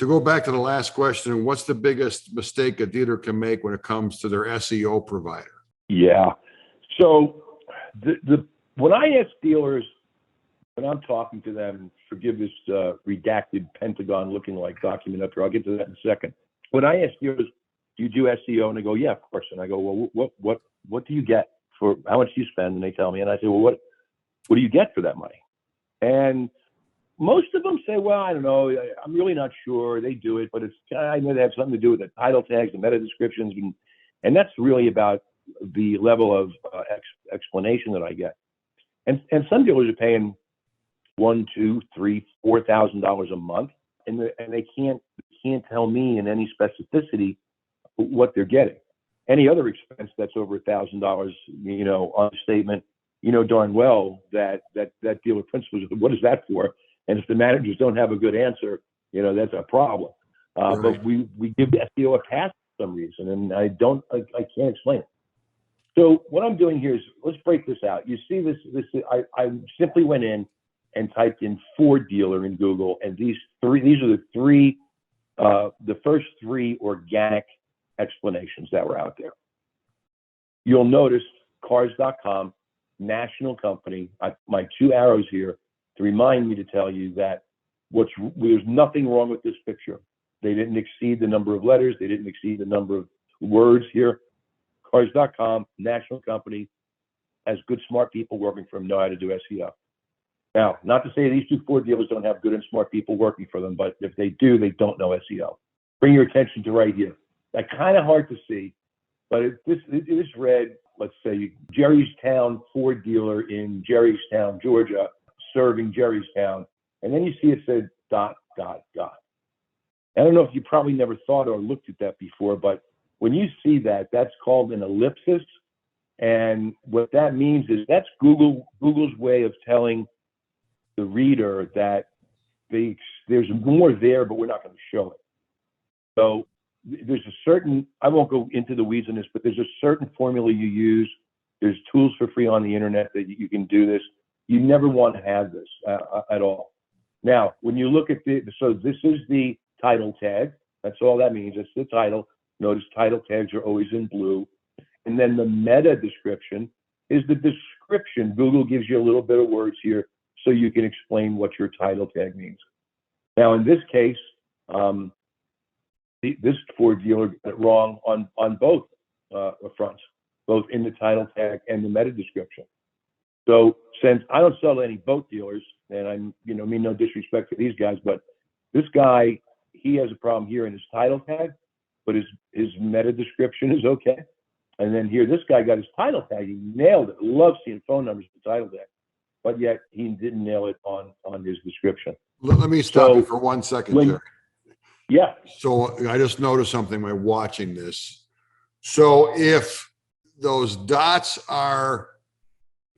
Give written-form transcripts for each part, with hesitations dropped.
To go back to the last question, what's the biggest mistake a dealer can make when it comes to their SEO provider? Yeah. So when I ask dealers, when I'm talking to them, forgive this redacted Pentagon looking like document up here, I'll get to that in a second. When I ask dealers, do you do SEO? And they go, yeah, of course. And I go, well, what do you get for, how much do you spend? And they tell me, and I say, well, what do you get for that money? And most of them say, well, I don't know, I'm really not sure. They do it, but I know they have something to do with the title tags, the meta descriptions, and that's really about the level of explanation that I get. And some dealers are paying $1,000, $2,000, $3,000, $4,000 a month, and they can't tell me in any specificity what they're getting. Any other expense that's over $1,000, on the statement, darn well that dealer principal, what is that for? And if the managers don't have a good answer, that's a problem. Right. But we give the SEO a pass for some reason, and I can't explain it. So what I'm doing here is, let's break this out. You see this I simply went in and typed in Ford dealer in Google, and these are the first three organic explanations that were out there. You'll notice cars.com, national company, my two arrows here to remind me to tell you that there's nothing wrong with this picture. They didn't exceed the number of letters. They didn't exceed the number of words here. Cars.com, national company, has good, smart people working for them, know how to do SEO. Now, not to say these two Ford dealers don't have good and smart people working for them, but if they do, they don't know SEO. Bring your attention to right here. That's kind of hard to see, but it is read, let's say, Jerrystown Ford dealer in Jerrystown, Georgia, serving Jerrystown. And then you see it said ... I don't know if you probably never thought or looked at that before, but when you see that, that's called an ellipsis. And what that means is that's Google's way of telling the reader that there's more there, but we're not going to show it. So there's a certain, I won't go into the weeds on this, but there's a certain formula you use. There's tools for free on the internet that you can do this. You never want to have this at all. Now, when you look at so this is the title tag. That's all that means. It's the title. Notice title tags are always in blue. And then the meta description is the description. Google gives you a little bit of words here so you can explain what your title tag means. Now, in this case, this Ford dealer got it wrong on both fronts, both in the title tag and the meta description. So since I don't sell to any boat dealers, and I'm, mean no disrespect to these guys, but this guy, he has a problem here in his title tag, but his meta description is okay. And then here, this guy got his title tag. He nailed it. Love seeing phone numbers in the title tag, but yet he didn't nail it on his description. Let me stop you for 1 second, Jerry. Yeah. So I just noticed something by watching this. So if those dots are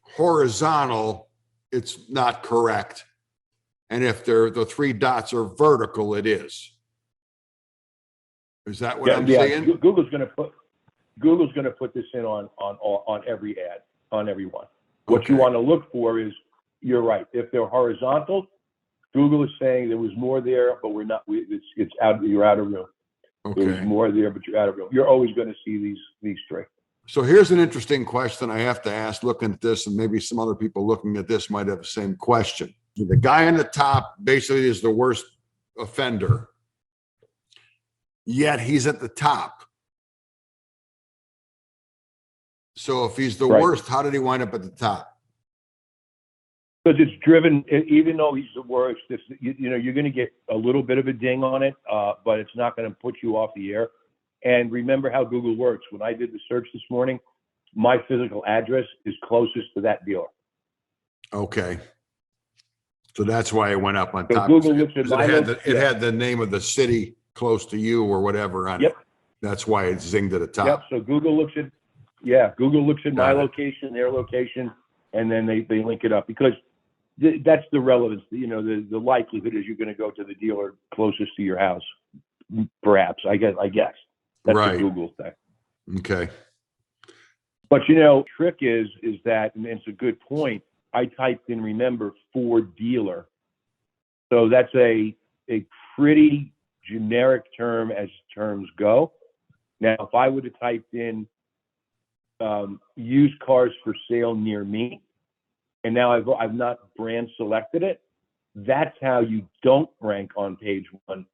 horizontal, it's not correct. And if the three dots are vertical, it is. Is that what I'm saying? Google's going to put this in on every ad, on every one. What you want to look for is, you're right. If they're horizontal, Google is saying there was more there, but we're not. It's out. You're out of room. Okay. There's more there, but you're out of room. You're always going to see these three. So here's an interesting question I have to ask, looking at this, and maybe some other people looking at this might have the same question. The guy on the top basically is the worst offender, yet he's at the top. So if he's the worst, how did he wind up at the top? Because it's driven, even though he's the worst, you're going to get a little bit of a ding on it, but it's not going to put you off the air. And remember how Google works. When I did the search this morning, my physical address is closest to that dealer. Okay. So that's why it went up on so top. Google looks at it had the name of the city close to you or whatever on it. That's why it zinged to the top. Yep. So Google looks at my location, their location, and then they link it up, because that's the relevance. The likelihood is you're going to go to the dealer closest to your house. Perhaps, I guess. That's what Google's thing. Okay. But trick is that, and it's a good point, I typed in, remember, Ford dealer. So that's a pretty generic term as terms go. Now, if I would have typed in used cars for sale near me, and now I've not brand selected it, that's how you don't rank on page one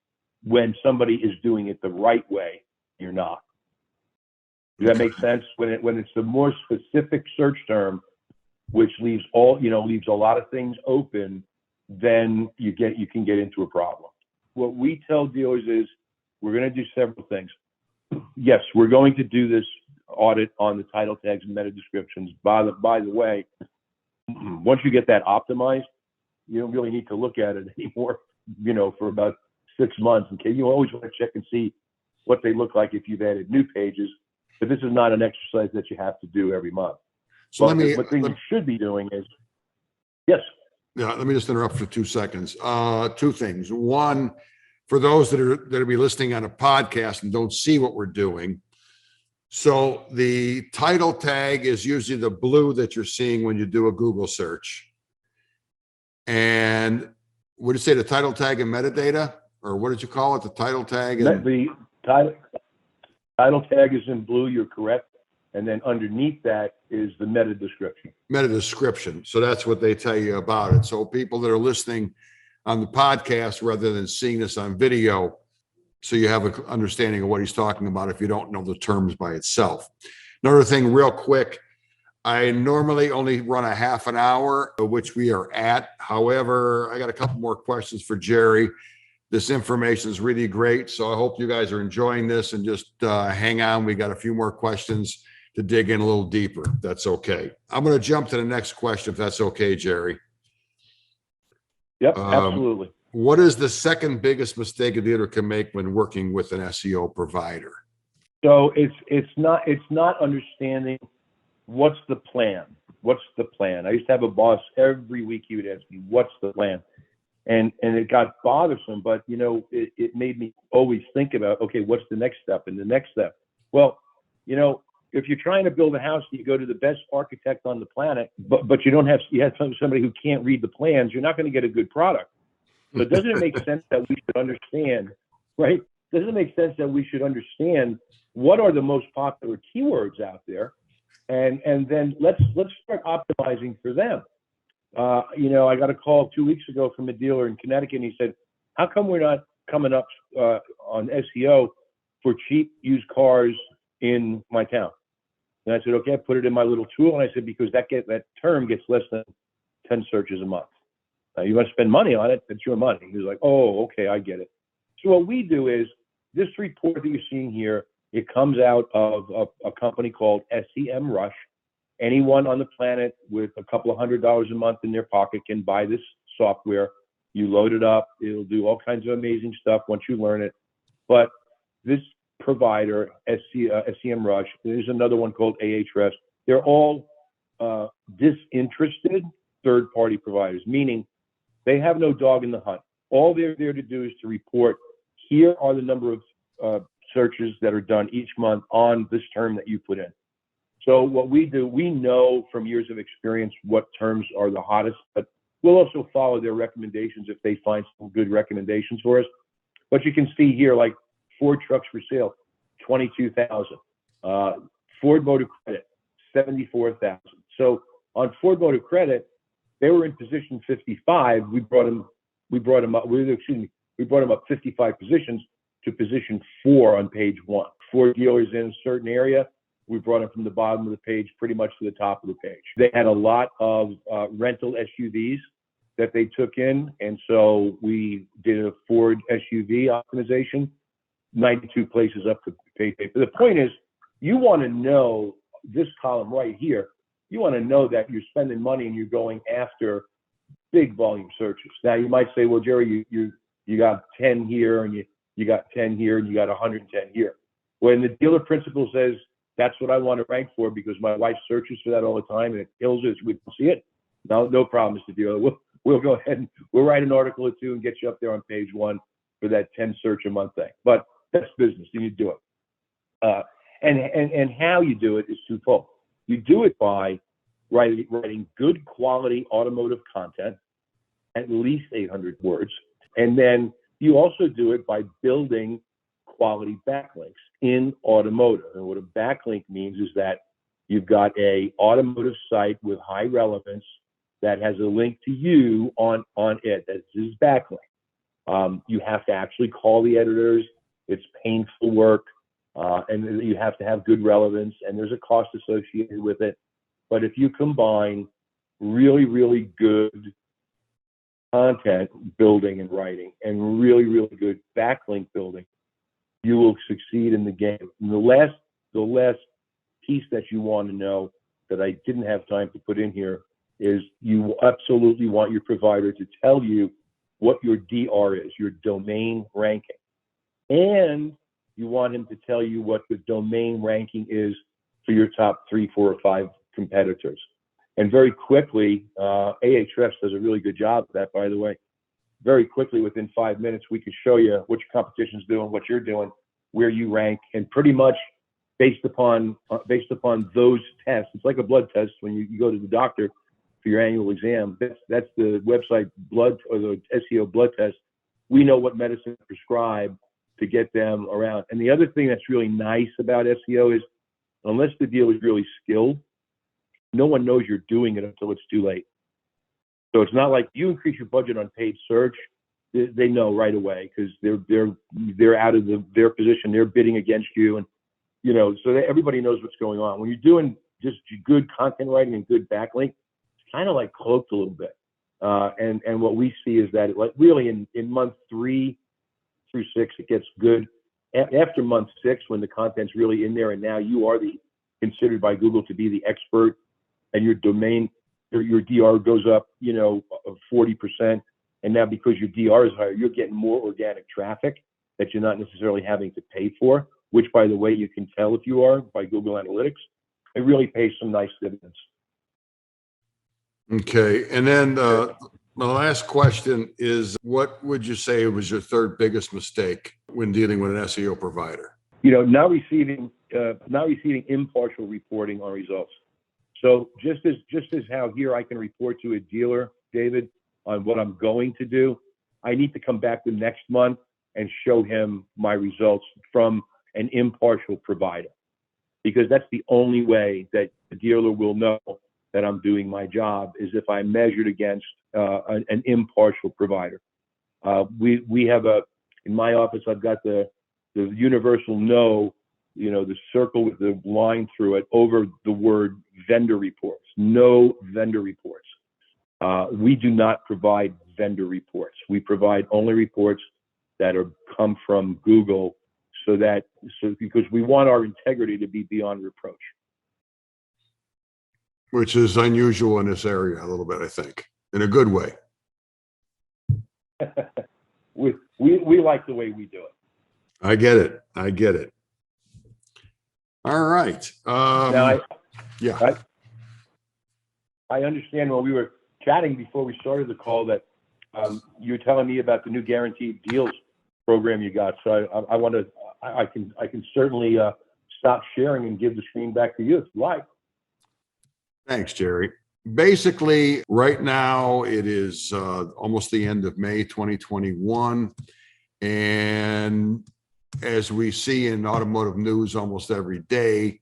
when somebody is doing it the right way. You're not. Does that make sense? When it's the more specific search term, which leaves a lot of things open, then you can get into a problem. What we tell dealers is we're going to do several things. Yes, we're going to do this audit on the title tags and meta descriptions. By the way, once you get that optimized, you don't really need to look at it anymore, for about 6 months. Okay, you always want to check and see what they look like if you've added new pages, but this is not an exercise that you have to do every month. So what thing you should be doing is, yes. Yeah, let me just interrupt for 2 seconds. 2 things. One, for those that'll be listening on a podcast and don't see what we're doing. So the title tag is usually the blue that you're seeing when you do a Google search. And what did you say, the title tag and metadata? Or what did you call it? The title tag? The title tag is in blue, you're correct. And then underneath that is the meta description. Meta description. So that's what they tell you about it. So people that are listening on the podcast rather than seeing this on video, so you have an understanding of what he's talking about if you don't know the terms by itself. Another thing real quick, I normally only run a half an hour, which we are at. However, I got a couple more questions for Jerry. This information is really great. So I hope you guys are enjoying this and just hang on. We got a few more questions to dig in a little deeper. That's okay. I'm going to jump to the next question, if that's okay, Jerry. Yep, absolutely. What is the second biggest mistake a dealer can make when working with an SEO provider? So it's not understanding what's the plan. What's the plan? I used to have a boss every week. He would ask me, "What's the plan?" And it got bothersome, but it made me always think about, okay, what's the next step and the next step? Well, if you're trying to build a house, you go to the best architect on the planet, but you have somebody who can't read the plans, you're not going to get a good product. So doesn't it make sense that we should understand, right? Doesn't it make sense that we should understand what are the most popular keywords out there, and then let's start optimizing for them. I got a call 2 weeks ago from a dealer in Connecticut, and he said, "How come we're not coming up on SEO for cheap used cars in my town?" And I said, "Okay," I put it in my little tool, and I said, "Because that term gets less than 10 searches a month. You want to spend money on it, it's your money." He was like, "Oh, okay, I get it." So what we do is this report that you're seeing here, it comes out of a company called SEMrush. Anyone on the planet with a couple of $100 a month in their pocket can buy this software. You load it up, it'll do all kinds of amazing stuff once you learn it. But this provider, SEMrush, there's another one called Ahrefs. They're all disinterested third-party providers, meaning they have no dog in the hunt. All they're there to do is to report, here are the number of searches that are done each month on this term that you put in. So what we do, we know from years of experience what terms are the hottest, but we'll also follow their recommendations if they find some good recommendations for us. But you can see here, like Ford trucks for sale, 22,000. Ford Motor Credit, 74,000. So on Ford Motor Credit, they were in position 55. We brought them up 55 positions to position 4 on page 1. 4 dealers in a certain area, we brought them from the bottom of the page pretty much to the top of the page. They had a lot of rental SUVs that they took in, and so we did a Ford SUV optimization, 92 places up to page 8. But the point is, you want to know this column right here. You want to know that you're spending money and you're going after big volume searches. Now you might say, "Well, Jerry, you got 10 here and you got 10 here and you got 110 here." When the dealer principal says, "That's what I want to rank for because my wife searches for that all the time and it kills us, we don't see it," no problem, Mr. Dealer. We'll go ahead and we'll write an article or two and get you up there on page 1 for that 10 search a month thing. But that's business, and you do it. And how you do it is twofold. You do it by writing good quality automotive content, at least 800 words, and then You also do it by building quality backlinks in automotive. And what a backlink means is that you've got a automotive site with high relevance that has a link to you on it. This is backlink. You have to actually call the editors. It's painful work, and you have to have good relevance, and there's a cost associated with it. But if you combine really, really good content building and writing and really, really good backlink building, you will succeed in the game. And the last piece that you want to know that I didn't have time to put in here is you absolutely want your provider to tell you what your DR is, your domain ranking. And you want him to tell you what the domain ranking is for your top 3, 4, or 5 competitors. And very quickly, Ahrefs does a really good job of that, by the way. Very quickly, within 5 minutes, we can show you what your competition's doing, what you're doing, where you rank, and pretty much based upon those tests. It's like a blood test when you go to the doctor for your annual exam. That's the website blood, or the SEO blood test. We know what medicine to prescribe to get them around. And the other thing that's really nice about SEO is, unless the deal is really skilled, no one knows you're doing it until it's too late. So it's not like you increase your budget on paid search, they know right away, because they're out of their position, they're bidding against you, and so everybody knows what's going on. When you're doing just good content writing and good backlink, it's kind of like cloaked a little bit. And what we see is that really in month 3 through 6, it gets good. After month 6, when the content's really in there, and now you are considered by Google to be the expert, and your domain, your DR goes up, 40%. And now because your DR is higher, you're getting more organic traffic that you're not necessarily having to pay for, which, by the way, you can tell if you are by Google Analytics. It really pays some nice dividends. Okay. And then my last question is, what would you say was your third biggest mistake when dealing with an SEO provider? Not receiving impartial reporting on results. So just as how here I can report to a dealer, David, on what I'm going to do, I need to come back the next month and show him my results from an impartial provider, because that's the only way that the dealer will know that I'm doing my job, is if I'm measured against an impartial provider. We have in my office, I've got the universal no, the circle with the line through it over the word vendor reports. No vendor reports. We do not provide vendor reports. We provide only reports that come from Google, because we want our integrity to be beyond reproach. Which is unusual in this area a little bit, I think, in a good way. we like the way we do it. I get it. All right. Now, yeah. I understand when we were chatting before we started the call that you were telling me about the new guaranteed deals program you got. So I can certainly stop sharing and give the screen back to you if you like. Thanks, Jerry. Basically, right now it is almost the end of May 2021. And as we see in automotive news almost every day,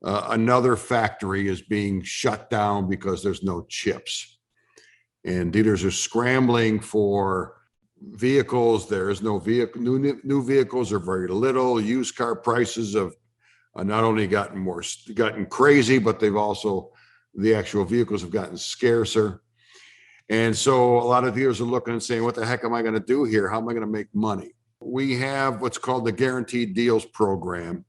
another factory is being shut down because there's no chips. And dealers are scrambling for vehicles. There is no vehicle. New vehicles are very little. Used car prices have not only gotten crazy, but the actual vehicles have gotten scarcer. And so a lot of dealers are looking and saying, what the heck am I going to do here? How am I going to make money? We have what's called the Guaranteed Deals program,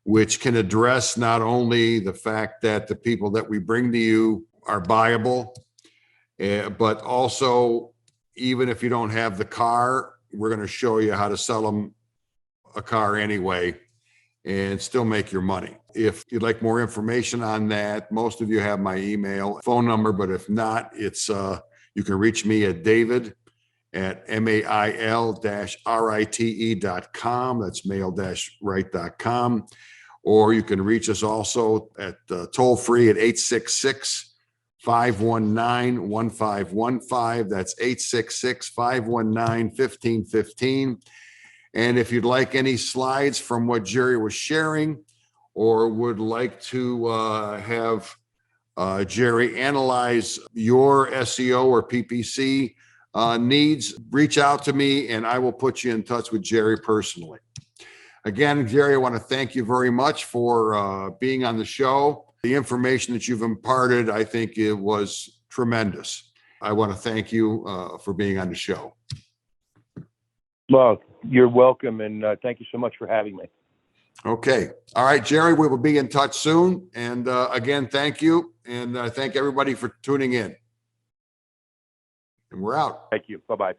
which can address not only the fact that the people that we bring to you are buyable, but also, even if you don't have the car, we're going to show you how to sell them a car anyway and still make your money. If you'd like more information on that, most of you have my email, phone number, but if not, it's you can reach me at david@mail-rite.com. That's mail-rite.com. Or you can reach us also at toll free at 866-519-1515. That's 866-519-1515. And if you'd like any slides from what Jerry was sharing, or would like to have Jerry analyze your SEO or PPC needs, reach out to me and I will put you in touch with Jerry personally. Again, Jerry, I want to thank you very much for being on the show. The information that you've imparted, I think it was tremendous. I want to thank you for being on the show. Well, you're welcome, and thank you so much for having me. Okay. All right, Jerry, we will be in touch soon. And again, thank you. And thank everybody for tuning in. And we're out. Thank you. Bye-bye.